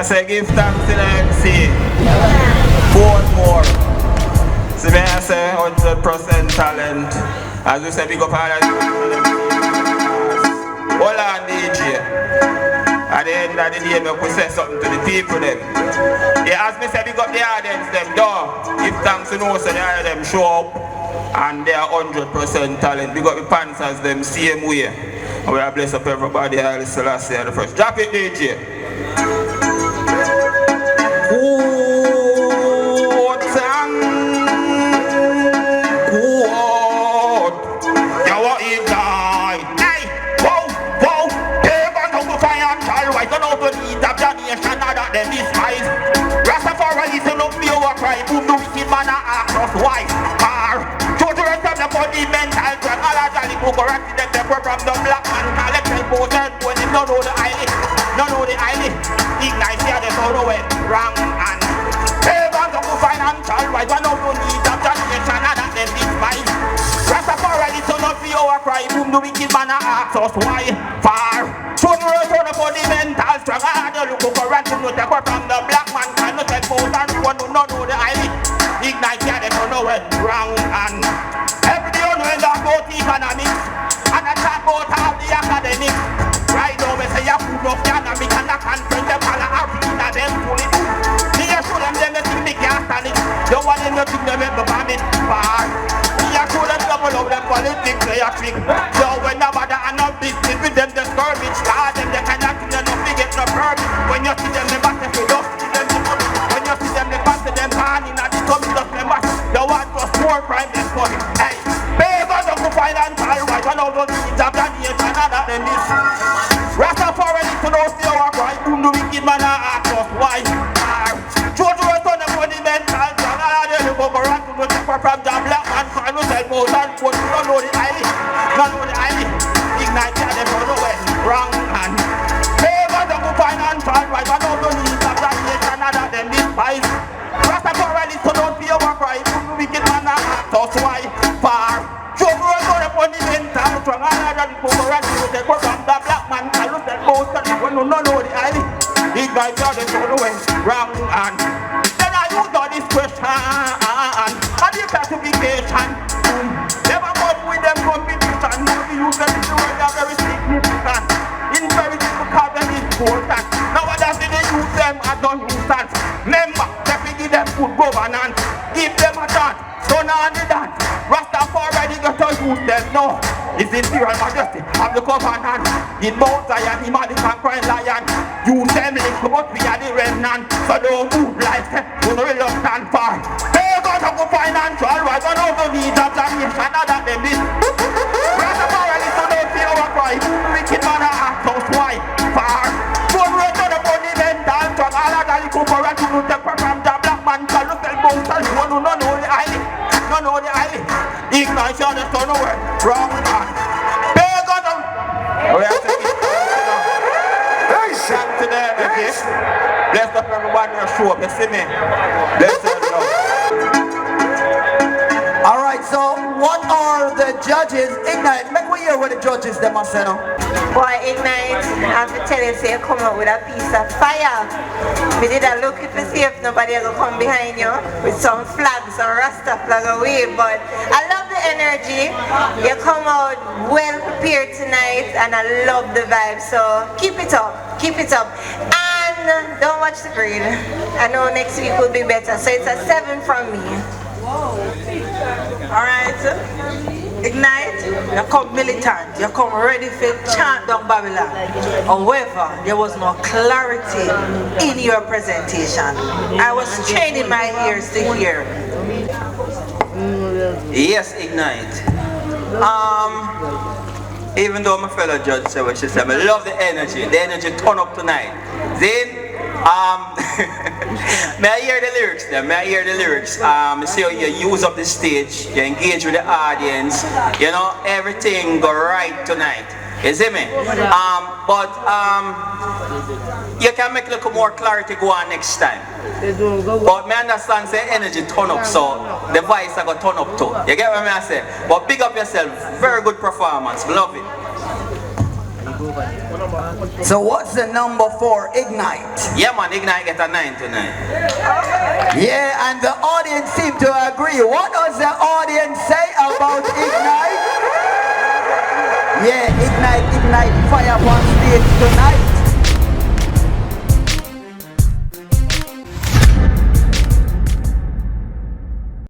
I say give thanks to the MC Portmore. So may I say 100% talent. As we say, big up all of you. Hold on, DJ. At the end of the day, we say something to the people them. Yeah, as me say, big up the audience them. Give thanks to know so the of them show up and they are 100% talent. Big up the Panthers them same way. And we are blessed up everybody. Haile Selassie the first. Drop it, DJ. Them despise Rastafari is enough for our crime. Whom the wicked man ask us why? Children of the body mental drug. All of the who correct them from the black man. Collect them both and when they don't know the island. Don't know the island. Ignite here they don't know it. Wrong and favors of the financial right. One of the needs of the nation and them despise Rastafari is enough for our crime. Whom the wicked man ask us why? Children of the body mental strong. Look around to know from the black man cannot tell both and one do not know the island. Ignite here, they don't know it wrong and every day you know that about economics and I talk about all the academics. Right now we say you food of economics and I can't print them all out in them fully. Me a show them they think they can't stand it. The one in the thing they make the vomit far. Me a show them double of them politics they are trick. So when nobody and no business with them discouraged, start them they cannot do nothing get no permit. When you see them, they back them with us. When you see them, they pass them hand in the tummy of them back. The one was more crime than money. Hey, favors of the financial right. One of those needs of the nation other than this. Rastafari to know see our crime. Whom the wicked man ask us why? Children on the monumental drug. All of them go around to the from the black man. Can you tell more than what you don't know the island? Don't know the island. Ignite here, they don't know it. Wrong and financial right, I don't need that nation other than despise. Rastafari to don't be our crime. Whom the wicked man ask us why? Far. Children on the monumental strong. All of them go around to the from the black man. Can you tell both and one who don't know the island? Ignite here, they don't know it. Wrong and then I use all this question and the classification. Never come with them competition. Now we use them in the world are very significant. In very difficult and important. Nowadays they use them as non-nuisance. Remember, they give them good governance. Give them a chance. Don't understand. Rastafari got to use them now. It's imperial majesty of the covenant. In Mount Zion, him and the conquering lion. Use them link, but we are the remnant. So don't move like them. Don't reluctant far. They got to go financial right. One of the needs of the nation other than this. Rastafari so don't feel our cry. Wicked man ask us why. Far. Don't run to the monumental strong. All of the corporate to the from the black man. Can you tell both and one who don't know the island? Don't know the island. Ignite your the turn away. Wrong man. They got them. We have to keep shout to them, okay? Bless up everybody on show up. You see me? Bless them now. Alright, so what are the judges? Ignite, make we hear what the judges them are saying. Boy, Ignite, I have to tell you, say, come out with a piece of fire. We did a look to see if nobody will come behind you with some flags or Rasta flag away, but I love the energy. You come out well prepared tonight and I love the vibe, so keep it up, keep it up. And don't watch the grade. I know next week will be better, so it's a 7 from me. Alright, Ignite, you come militant, you come ready for chant down Babylon. However, there was no clarity in your presentation. I was straining my ears to hear. Yes, Ignite. Even though my fellow judge said what she said, I love the energy turn up tonight. Then may I hear the lyrics then? May I hear the lyrics? See how you use up the stage, you engage with the audience, you know, everything go right tonight. You see me? You can make a little more clarity go on next time. But me understand say energy turn up, so the voice I got turn up too. You get what I say? But big up yourself, very good performance, love it. So what's the number for Ignite? Yeah, man, Ignite get a 9 tonight. Yeah, and the audience seem to agree. What does the audience say about Ignite? Yeah, Ignite, fire on stage tonight.